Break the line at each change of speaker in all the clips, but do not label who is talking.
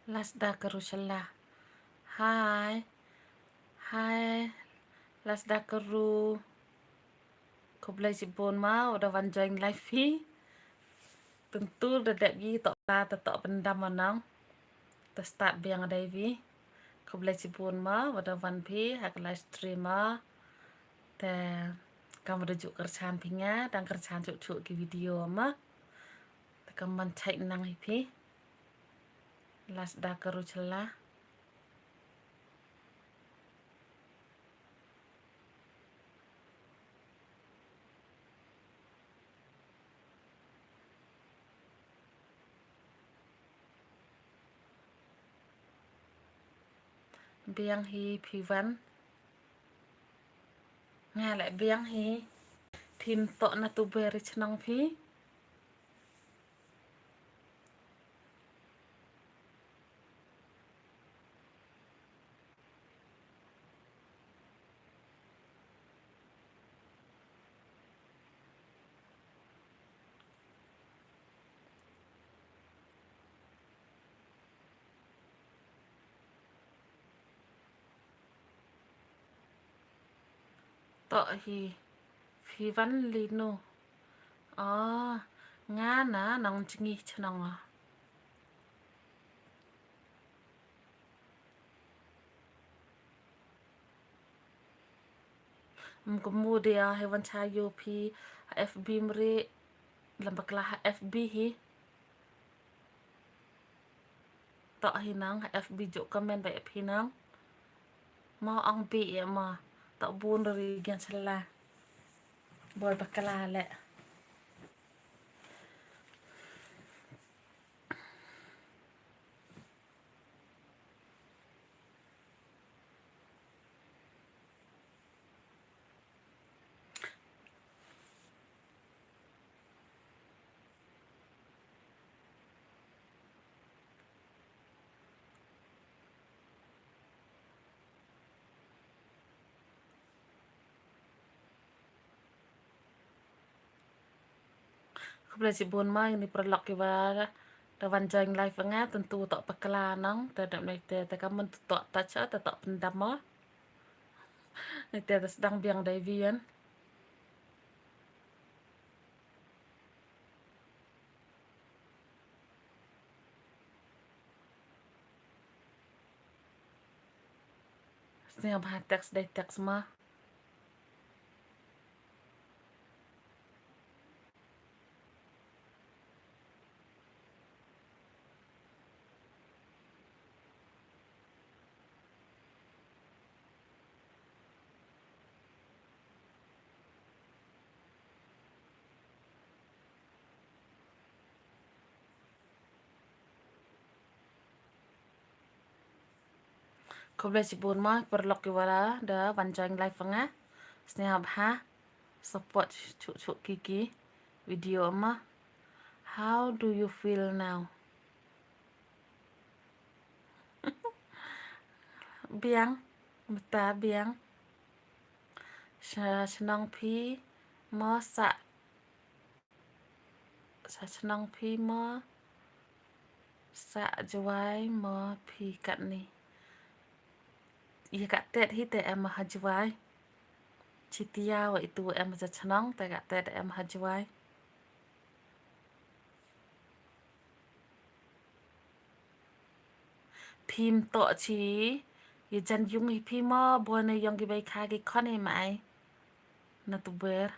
Lasda Karushala. Hai. Hai. Lasda Karu. Kau boleh sibun mau udah join live hi. Tentu dadak gi tok ta tok pendam manang. Ta start biang ada vi. Kau boleh sibun mau udah pi hak live streamer. Te kamu rujuk kerjaan pinya dan kerjaan cuk-cuk ki video ma. Te kamu cek nang hi. Lasda Karushala. Biang hi pivan. Nga lại biang hi. Phim tok na tu beri chenang phi. Tok hi. Pivan lino. Oh. Nga na nang chingi chenang ah. Kemudian hewan cayo pi FB meri lembak lah FB hi. Tok hi nang FB juk komen baik pi nang. Mau ang pi ya ma. Tok bun dari gian salah. Boy bakala le. Kau boleh sibun ma ini perlok kiwa. Dawan join live nga tentu tok bakala nang. Dadak mek te kamu tok touch tok pendam ma. Nanti ada sedang biang Davian. Setiap teks dai teks mah. Kau boleh sibun mah perlok wala dah panjang live nga. Setiap support cuk-cuk kiki video mah. How do you feel now? Biang, beta biang. Senang pi ma sa senang pi ma sa juai ma pi kat ni. Ia kat tet hi te em hajuai. Citia wa itu em za senang te kat tet em hajuai. Phim tok chi ye jan yung hi phi ma bo ne yong ki bai kha ki khon hi mai na tu ber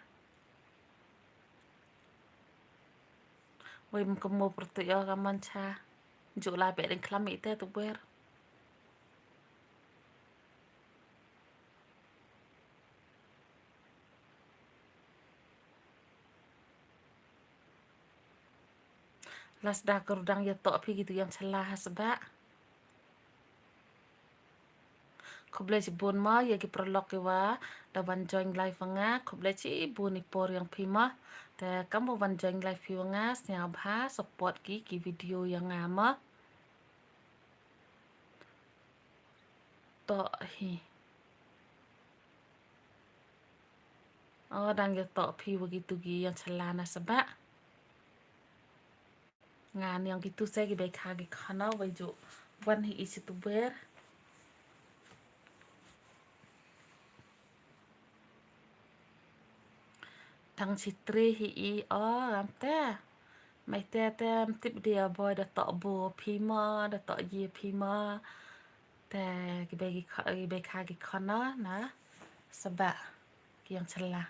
wei mko mo pro tu yo ka man cha ju la be den klam ite tu ber las da kerudang ya tok phi gitu yang salah sebab ko ble si bon ma ya ki prolog ki wa da ban join live nga ko ble chi bu ni por yang phi ma te kam bo ban join live phi nga snya bha support ki video yang nga ma to hi oh dang ya tok phi begitu gi yang salah na sebab ngan yang gitu saya ki bai kha ki khana wai ju One he is to bear. Thằng chị tri hi am te. Mai te tip dia boy da tok bo pima da tok ye pima. Te ki bagi kha ki khana na. Sebab ki yang celah.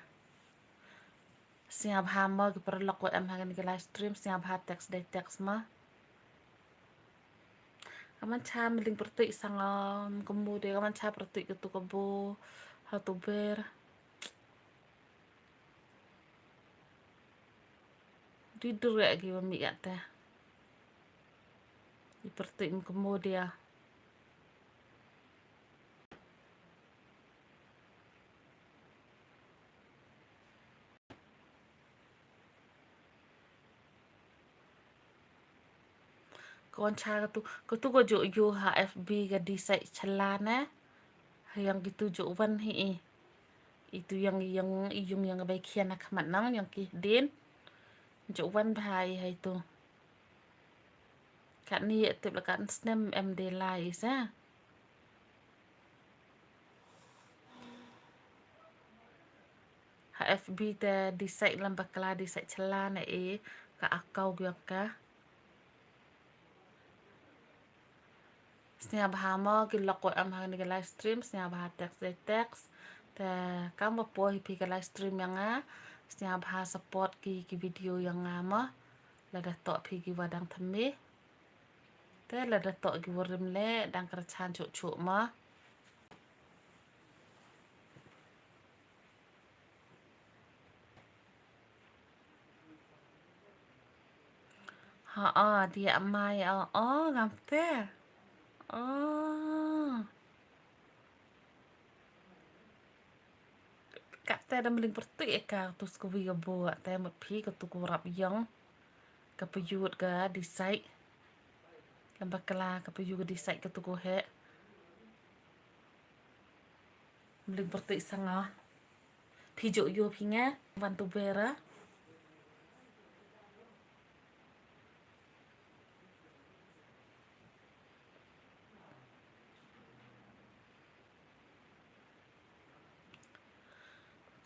Siap hama ki perlok wa am hangan ki live stream siap ha text day text ma. Kaman cha miling pertik sangam kemudian kaman cha pertik ke tu kebo ha tu ber. Tidur lagi mami kata. Seperti kemudian kawan cara tu kau jo yo HFB ke decide celana yang gitu jo wan hi itu yang baik kian nak manang yang ki din jo wan bahai hai tu kat ni tip la kat snem MD lai sa HFB te decide lam bakla decide celana ka akau gyak ka snya bahama ki lok am hang ni live stream snya bah text te kamu po hi ke live stream yang snya bah support ki video yang ma la da to ki wadang thame te la da to ki worim le dang kerchan cu ma dia mai ngam te kat te dah meling pertik ka tu skuwi ga bo te mot phi ka tu kurap yang ka payut ga decide lambak kala ka payut ga decide ka tu ko he meling pertik sanga phi jo yo phi nga wan tu bera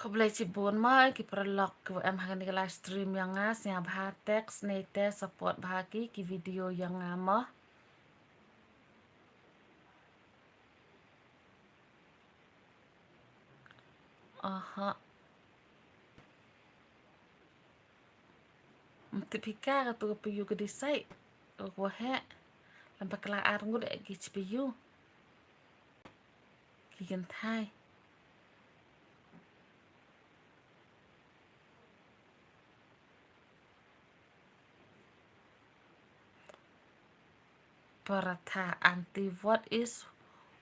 kau boleh cibun mai ki perlok ke am hang ni live stream yang nya bah text ne te support bahagi ki video yang ma aha mti pika ka tu piyu ke decide ko he lambak kala ar ngud ki piyu ki gen thai Paratha anti what is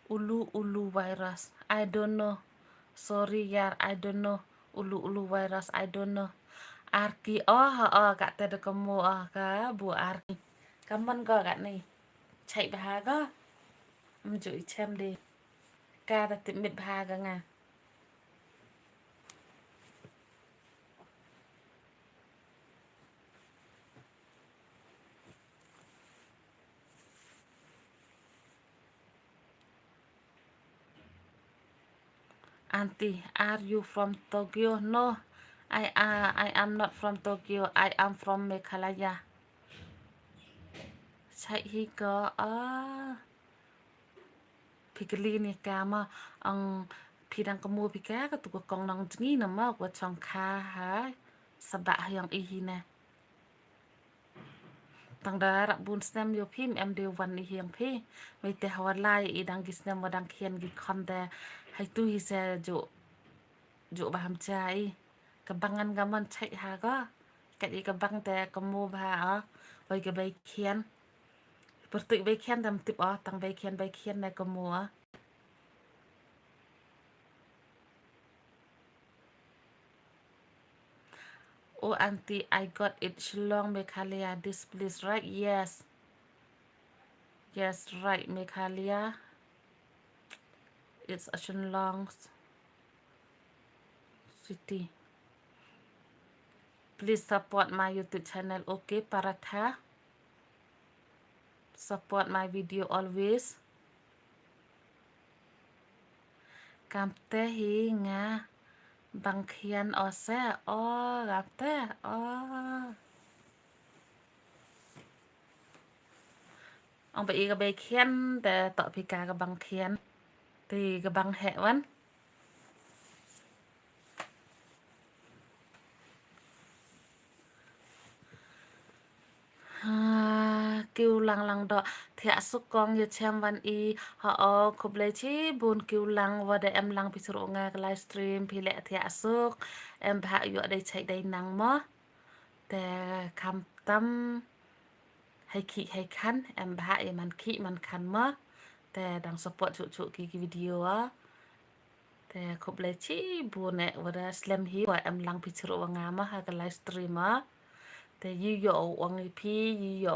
ulu virus I don't know sorry yar I don't know ulu virus I don't know arki kat te de kamu ka bu arki kaman ko kat ni chạy bà có mình chửi xem đi ca ta tìm mệt bà cả ngà Auntie, are you from Tokyo? No, I am not from Tokyo. I am from Meghalaya. Chạy hi có pikili ni kama ang pidang kamu pika ka tu kong nang ni nama ko chong kha ha sabah yang ihina tang darak bun stem yo phim em de wan ni hiang phi mai te hawalai idang gisnem wadang khian gi khonde hai tu hi se jo baham chai kebangan gaman chai ha ga kat i kebang te kamu ba oi ke bai khian pertik bai khian dam tip tang bai khian na kamu Oh auntie, I got it. Shillong Meghalaya. This place, right? Yes. Yes, right, Meghalaya. It's a Shillong city. Please support my YouTube channel. Okay, Paratha. support my video always. Cảm tê hi nga bằng khiên ở xe gặp tê ông bị cái bề khiên để tạo bị cả cái bằng khiên thì cái bằng hệ vẫn kêu lăng lăng đó thì xúc con như xem văn y họ khúc lấy chi buồn kêu lăng và để em lăng bị sổ nghe cái livestream thì lẽ thì xúc em hạ dụ đây chạy đây nắng mó để cam tâm hay khi hay khăn em hạ em ăn khi mình khăn mó để đang support chủ cái video á để khúc lấy chi buồn nè và đã slam hi và em lăng bị sổ nghe mó hay cái livestream áแต่ยี่โยวังพี่ยี่โย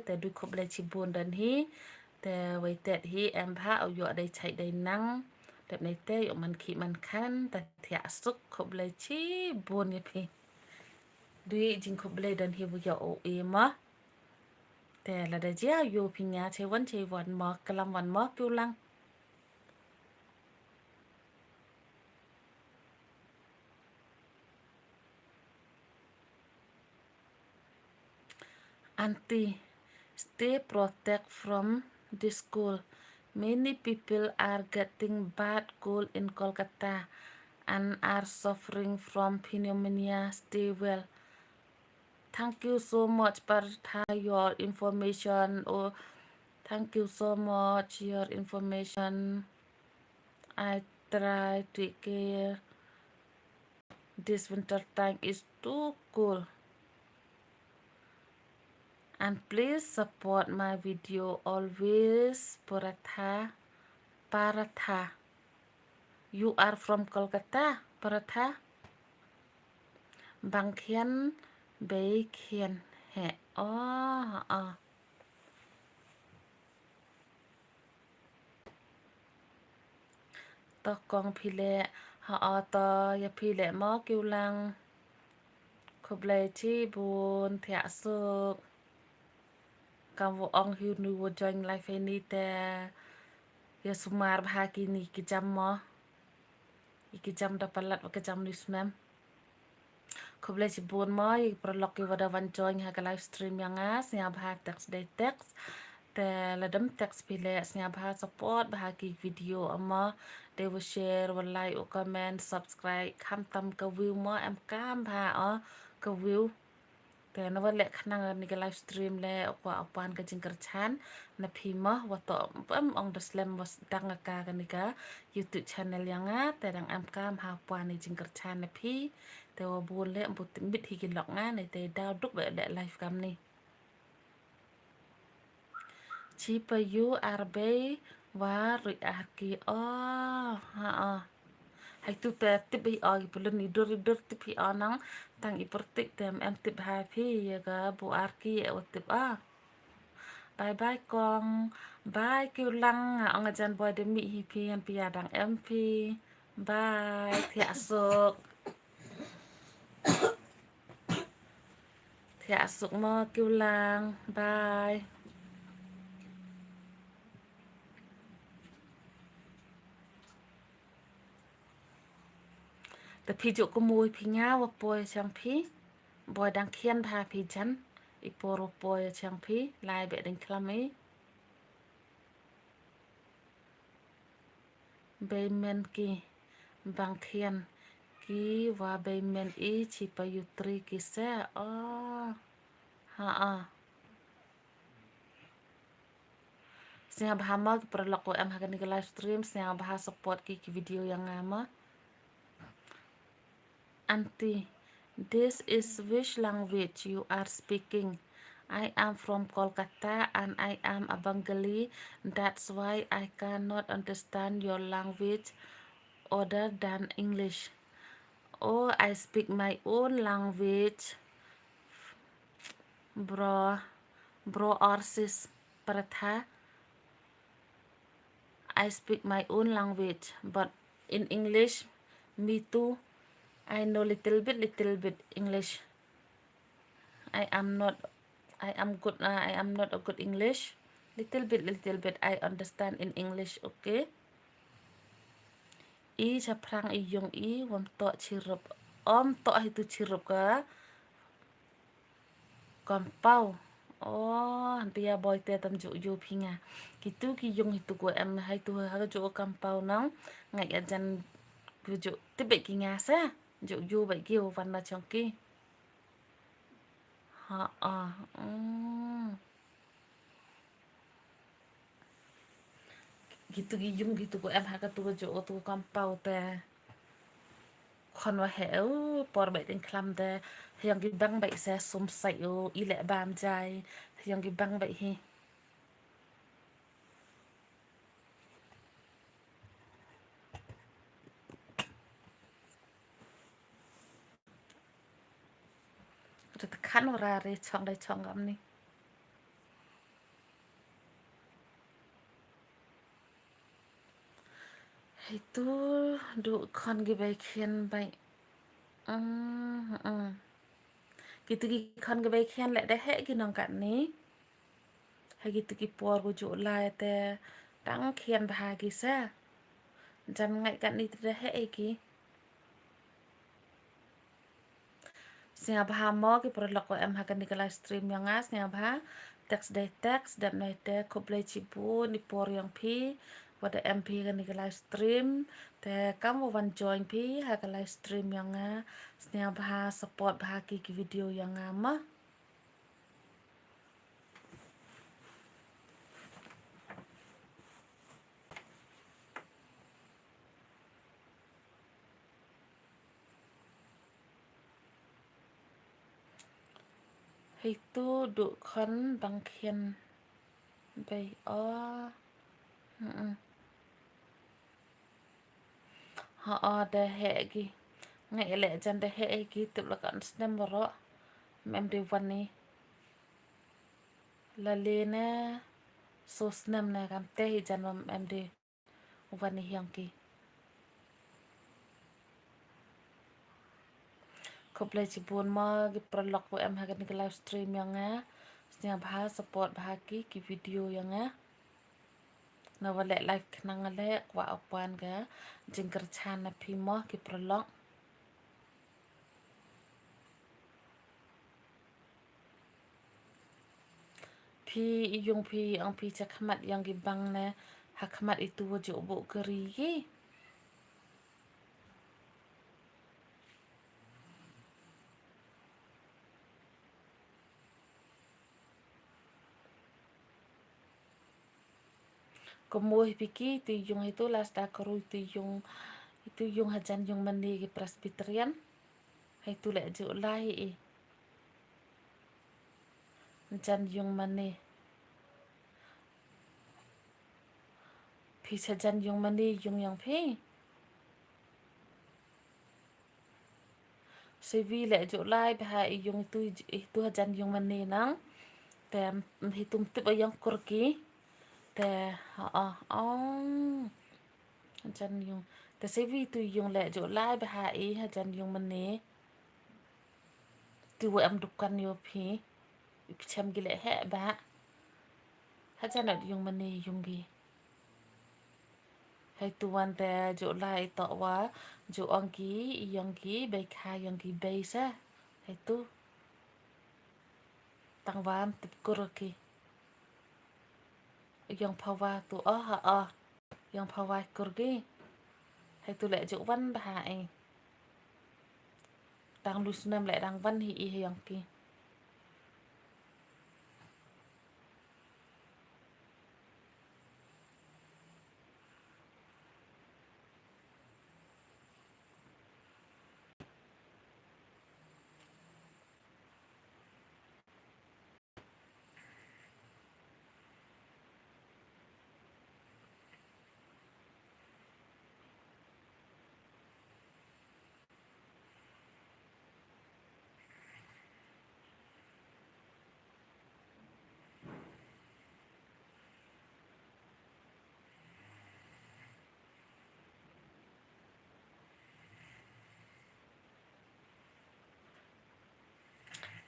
แต่ดูครบเลยชิบุนดันฮีแต่ไว้แต่ฮีแอมพาเอาอยู่ได้ใช้ได้นั่งแต่ในเต้ยมันขี้มันคันแต่เถียสุกครบเลยชิบุนยี่พี่ดูจริงครบเลยดันฮีวิโยมะแต่ละเดียอยู่พี่เนี้ยใช้วันมอกลำวันมอกิวลังAuntie, stay protect from the school. Many people are getting bad cold in Kolkata and are suffering from pneumonia. Stay well. Thank you so much for your information. Oh, thank you so much your information. I try to take care. This winter time is too cold. And please support my video always. Paratha. You are from Kolkata, Paratha. Bằng khiên bế khiên hệ to con phi lệ họ to ya phi lệ mó kêu lăng khub lệ chi buồn thẻ sực cầm vô ong hiu nu vô join life any te ya sumar bahagi ni kijam mo ikijam dapalat wa kijam ni smem khub lệ chi buồn mo i prolog i wada van join ha ka livestream yang as nya bahag text day textแต่ละดัม text พิเลสเนี่ยพา support พากี่วิดีโอออกมาเดี๋ยว share วันไลค์ comment subscribe คำตำกวิวมาแอมก้ามพากวิวแต่นวันแหละขณะนี้ก็ live stream แล้วกว่าเอาปานกันจริงกระชั้นนะพี่มาว่าต่อปั๊มองดัสเลมว่าดังกากันนี่ก็ YouTube channel ยังอ่ะแต่ดังแอมก้ามหาปานในจริงกระชั้นนะพี่แต่ว่าบุญเละบุตรมิดที่กินหลอกง่ายในแต่ดาวดุกแบบไลฟ์กันนี่ชีพยูอาร์เบย์วาริอาร์กีให้ตุแต่ติบออีปลุนดูติบอนังตั้งอีปรติเต็มแอมติบหายพี่ยาก็บูอาร์กีอวติบายบายกองบายกิวลังองอาจารย์บอยเดมิฮีพีอันพิยาดังเอ็มพีบายเทียสุกมอกิวลังบายแต่พี่จุกมวยพี่ง่าว่าปอยช่างพี่บอยดังเขียนพาพี่จันอีปอรปอยช่างพี่ลายแบบดังคลามีเบย์เมนกีบางเขียนกีว่าเบย์เมนอีชีปยุตรีกีเซเสียงบามาก็ประหลอกว่าแอมหากันในไลฟ์สตรีมเสียงบา support kiวิดีโอyang ngama Auntie, this is which language you are speaking? I am from Kolkata and I am a Bengali. That's why I cannot understand your language other than English. Oh, I speak my own language, bro or sis, Pratha. I speak my own language, but in English, me too. I know little bit English. I am not a good English. little bit I understand in English, okay? I caprang iyong I wam to chirup. Om to itu chirup ka kampau. Oh, dia boy te tam ju ju pinga. Kitu ki yung itu ko em hai tu ha ju kampau nang ngai ajan ku ju tibe ki nga sa. Ju ju bai ki van na chong ki. Ha a. Gitu ki yung gitu ko em ha ka tu ju tu kampau te. Kon wa heu por bai den klam te. Yang ki bang bai sa sum sai o I le bam jai. Yang ki bang bai hi. Kita kan ora re chong dai chong gam ni. Itu du kon gi bai khen bai. Gitu ki kon gi bai khen le da he ki nong kat ni. Hai gitu ki por ku ju lai te tang khen ba gi sa. Jan ngai kat ni da he ki. Singa ba mo ki por lok ko em ha kan ni live stream yang as singa ba text day text dan nai te ko play cipu ni por yang pi wada MP kan ni live stream te kamu wan join pi ha ka live stream yang a singa ba support ba ki video yang ma. Itu du kon bang khen bai oh. Ha da he gi. Ngai le jan da he gi tip la kan snem ro. Mem de wan ni. La le na so snem na kam te hi jan mem de wan ni yang ki. Ko play ci bon ma gi prolog ko em ha kan ni live stream yang a. Snya bah support bah ki video yang a. Na wale live knang le kwa apan ga jingker chan na pi mo ki prolog. Pi yung pi ang pi cakmat yang gi bang na hakmat itu wajib bu keri ki. Kemuh piki itu yung itu las da keru itu yung hajan yung mani ki presbyterian. Itu le ju lai jan yung mani. Pi hajan yung mani yung yang pi. CV le ju lai bah yung itu hajan yung mani nang. Tem hitum tip yang kurki. Te hajan yung te CV tu yung le ju lai bah hajan yung mani. Tu am dukan yo pi. Cham gile he ba. Hajan yung mani yung gi. Hai tuan te jo lai to wa jo angki yangki bai kha yangki bai sa. Hai tu tang wam tip kuroki. Yang pawa tu ha. Yang pawa kurgi. Hai tu le jo wan ba hai. Tang lusnam le dang wan hi yangki.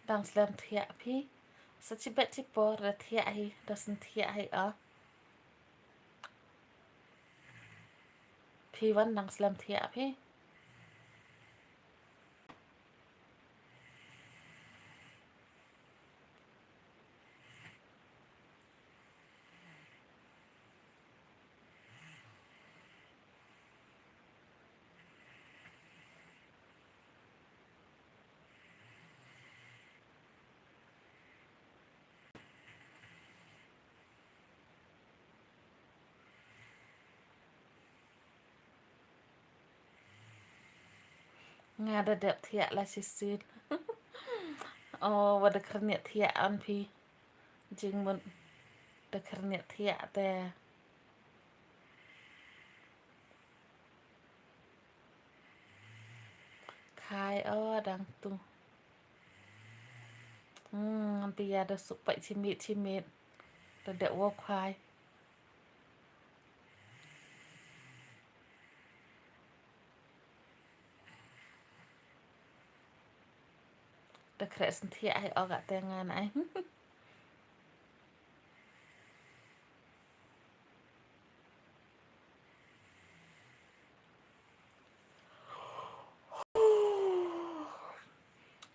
Dang slam thia pi. Sechibet cipo dah tiak hi, dah sentiak hi Pi wan nang slam tiak pi. Ngada dep tiak lah sisin. Oh, wada kerniat tiak an pi. Jing mun da kerniat tiak te. Khai dang tu. Pi ada supai cimit. Da dek wo khai. Da krek sentiak hi gak tengan ai.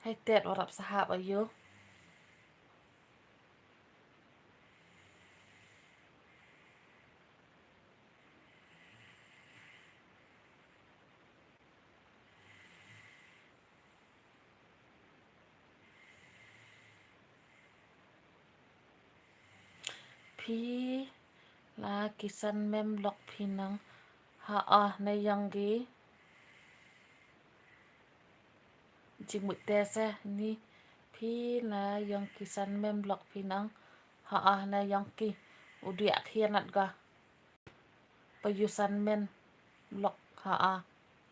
Hai tet warap sahab ayo. Pi la kisan mem lok pinang. Na yang gi. Jimut desa ni. Pi la yang kisan mem lok pinang. Na yang ki. Udiak khianat ga. Payusan men lok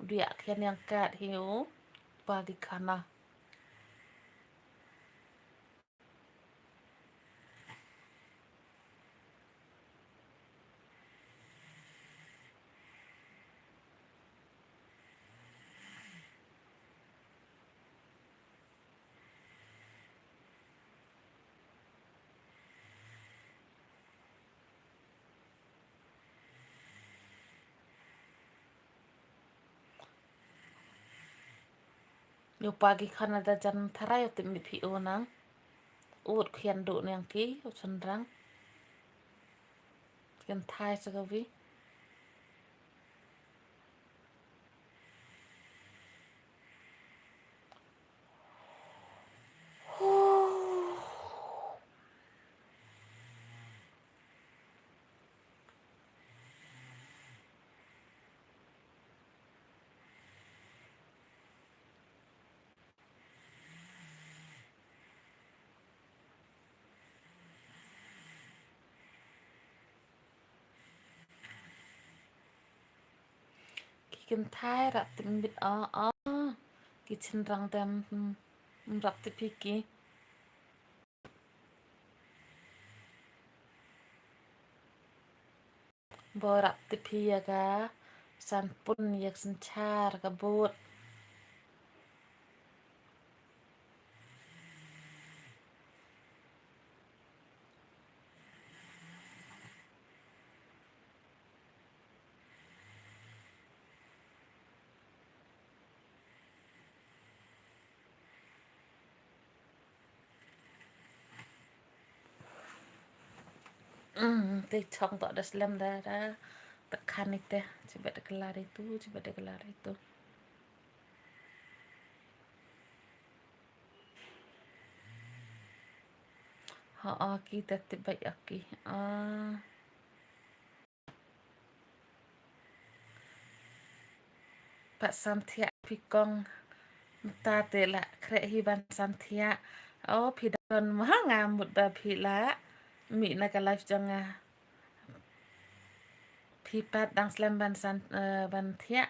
udiak khian yang kat hiu. Bagi kana. Yo pagi kana da jan tharai timit pi nang. Ut khian du yang ki. Sendrang. Khian thai sagawi. Kikin thai rap timit Ki sendrang tem rap tipiki. Borak tipi ya ga. San pun yak sencar kabut. TikTok tak ada slam dah. Tekan itu. Coba kelar itu. Kita tiba aki. Pak Samtia pikong ta te la krek hiban Samtia. Pidon mah ngamut dah pila. Mi na ka live janga. Pipat dang slam ban thia.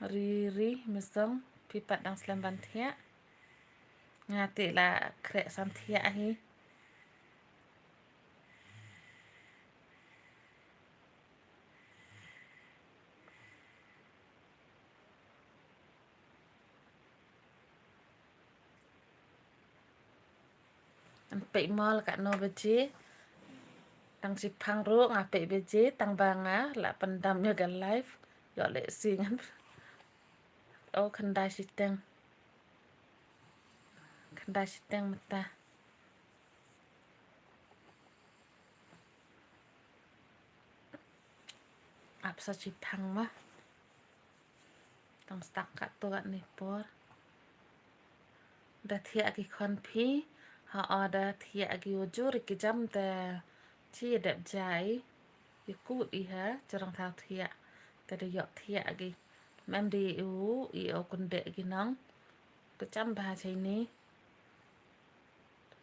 Riri misong pipat dang slam ban thia. Ngati la krek Samtia hi. Pe mall kat no beje. Tang si pang ro ngape beje tang banga la pendamnya ga live. Yo le singan. Oh kendai siteng. Kendai siteng mata. Apa si pang mah. Tang stak kat tu kat ni por. Dah tiak ki kon pi. Ha ada tiak ki ujur ki jam te. Chi dep jai. Ikut iha jarang tahu tiak. Tadi yok tiak ki. Mem di i o kunde ki nang. Kecam bahasa ini.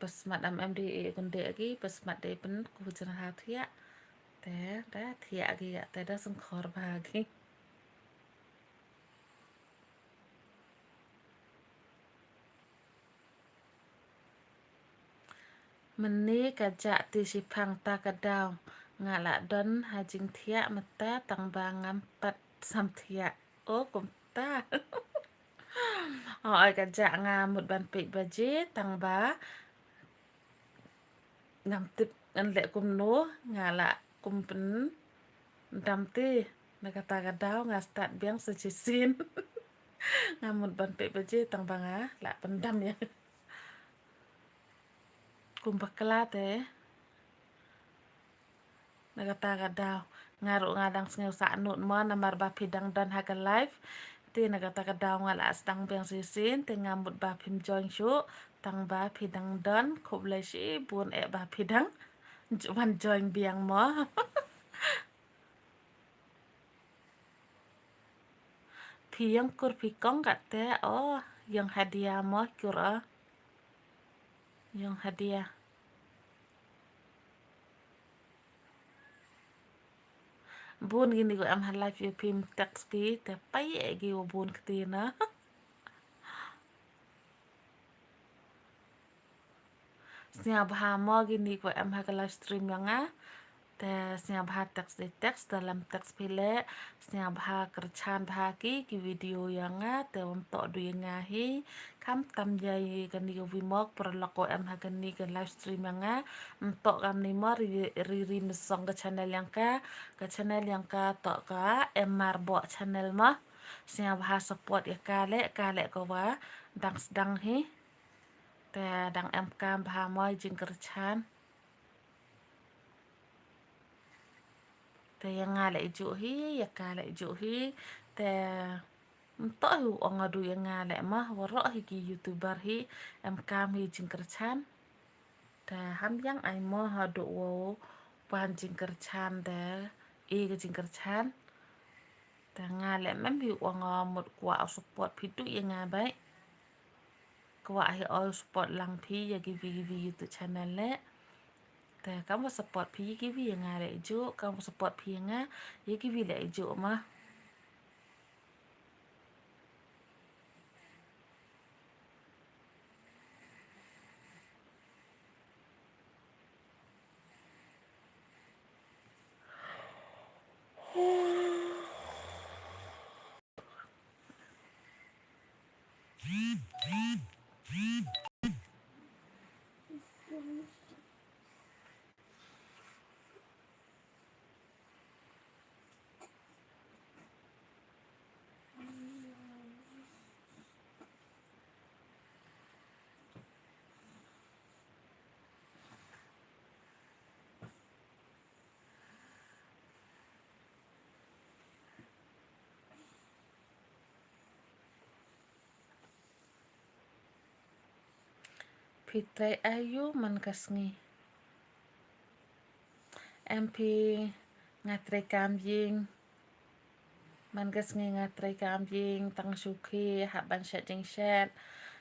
Pas mat am di kunde ki. Pas mat di pen ku jarang tahu tiak. Te dah tiak ki ya. Te dah sengkor bahagi. Meni kajak ti sipang ta kadau. Ngalak don hajing tiak mata tang bangam pat sam tiak. Oh kum ta. Oh kajak ngamut ban pik baje tang ba. Ngam tip ngan lek kum no ngalak kum pen. Ndam ti. Nakata kadau ngastat biang sejisin. Ngamut ban pik baje tang banga. Lak pendam ya. Kum baklat Nagata kadau ngaru ngadang sngeu sa nut mo namar ba pidang dan haga live ti nagata kadau ngala stang beng sisin ti ngambut ba pim join shu tang ba pidang dan khoblai shi bun e ba pidang wan join biang mo pi yang kur pi kong kate oh yang hadiah mo kur yang hadiah bun gini ko am live yo pim tax ki te pai e gi bun ktina Snya baha mo gini ko am ha live stream yang te snya baha teks di teks dalam teks pile snya baha kerchan baha ki video yang te untuk du yang hi kam tam jai kan yo vimok perlako am ha gani ke live stream yang untuk kam ni mo ri mesong ke channel yang ka to ka emar bo channel mo snya baha support ya kale ko wa dang sedang hi te dang em kam baha mo jing kerchan te yang ngala ijo hi ya kala ijo hi teento hu ongadu yang ngala mah waro hi ki youtuber hi em kam hi jingkerchan te ham yang ai mo hadu wo pan jingkerchan te ke jingkerchan te ngala mem hi onga mut kwa support pitu yang ngabai kwa hi all support lang pi ya give youtube channel le te kamu support pi give yang ngala ijo kamu support pi nga ya give le ijo mah Pitrai ayu man kasngi. MP ngatrai kambing. Man kasngi ngatrai kambing tang suki haban setting set.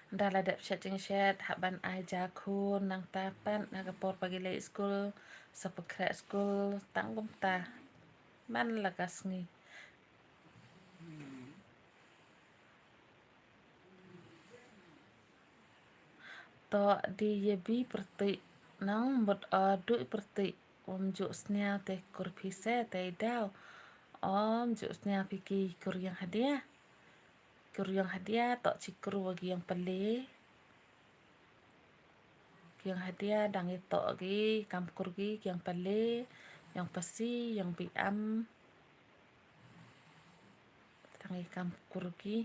Ndala dap setting set haban ai jakun nang tapan nagapor pagi le school sapekra school tangkum ta. Man la kasngi. To di yebi perti nang mut adu perti juk snya te kurpise te daw juk snya piki kuryang hadiah tok cikru bagi yang pele Yang hadiah dang itu lagi campur gi yang pale yang pasi yang biam dang campur gi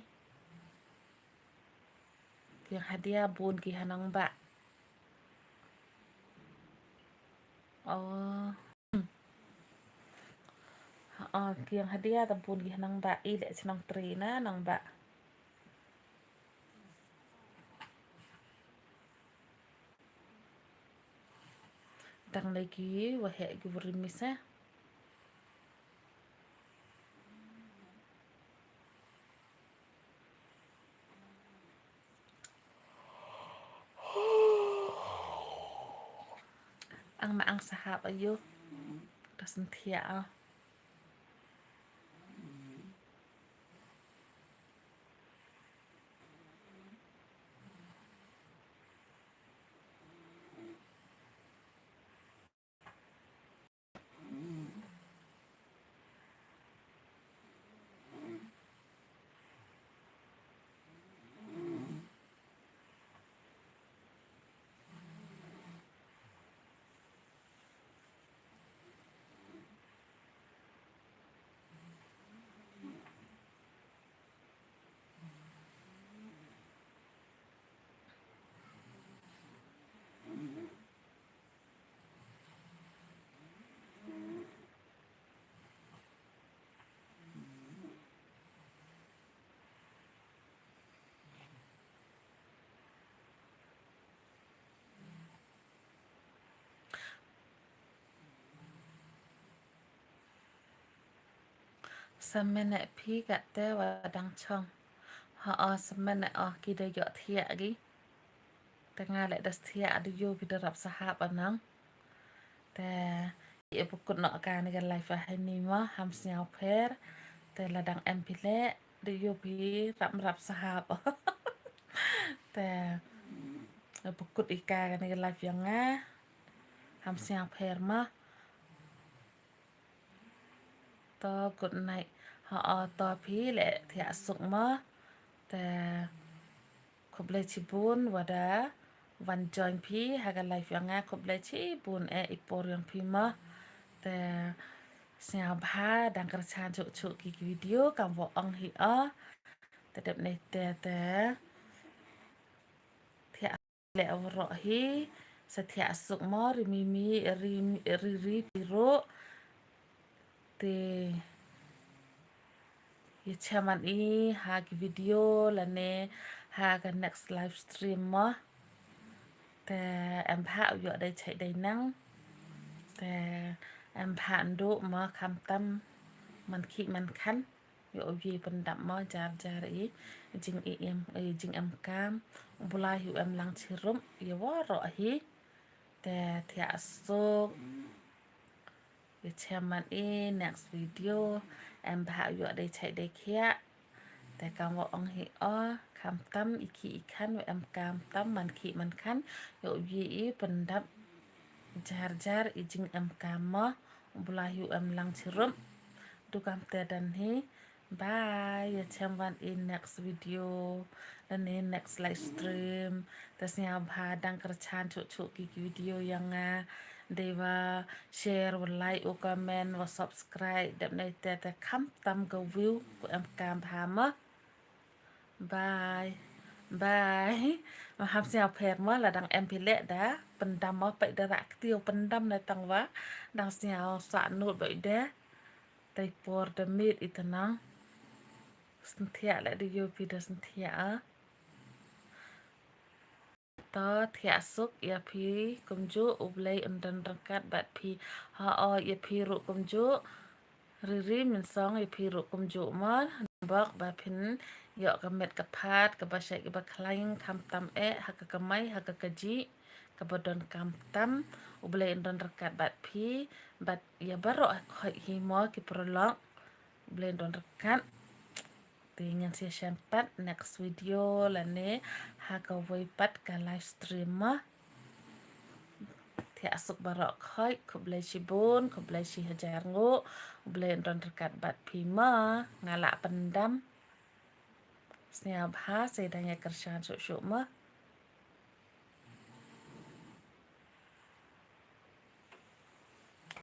yang hadiah bun gi hanang ba oh yang hadiah ta bun gi hanang ba i le senang tri na nang ba dang lagi wahe gi berimis ang maang sahab ayo rasentia samene pi kat te wadang chong samene kita yo thia gi tengah lek das thia adu yo kita rap sahab anang te ye pukut nok ka ni kan life ni ma ham snyau pher te ladang empile du yo pi rap sahab te pukut ika kan ni kan life yang ham snyau pher ma to good night to pi lek thia suk ma te khoble chibun wada wan join pi haga life yang khoble chibun ipor yang pi ma te snya bha dang kerchan cuk ki video kam wo ong hi te dep nei te thia le awro hi sa thia suk mo ri piro te ye chaman I ha ki video la ne ha ga next live stream mo te em pha yo dai chai dai nang te em pha ndu mo kham tam man khi man khan yo vi pen dam mo jar jing jing em kam bula hu em lang chirum ye wa ro hi te thia sok ye chaman next video em pha yo dai chai dai khia te kam wo ong hi kham tam iki khan em kam tam man khi man khan yo vi pen dam jar jing em kam mo bula hu em lang chirum dukam te dan hi bye ya chamban in next video dan in next live stream tasnya bha dang kerchan cuk ki video yang dewa share wa like wa comment wa subscribe dap nei te kham tam go view ko em kam bha ma bye ma hap sia pher ma la dang em pile da pendam ma pe da rak tiu pendam na tang wa dang sia sa nut ba de tay por the meat itanang sentia la di yo pi da sentia to thia suk ya pi kumju ublei undan rangkat bat pi ya pi ru kumju riri min song ya pi ru kumju ma bak ba pin yo ka met ka phat ka ba shai ka ba klaing kam tam ha ka mai ha ka ji ka ba don kam tam ublei undan rangkat bat pi bat ya baro khoi hi mo ki prolog blend on rekat dengan session pat next video lane haga way pat ka live stream ma thia asuk barok khoi khoblai shibun khoblai shi hajar ngo blend on rekat bat phima ngala pendam snya bha sedanya kershan syuk ma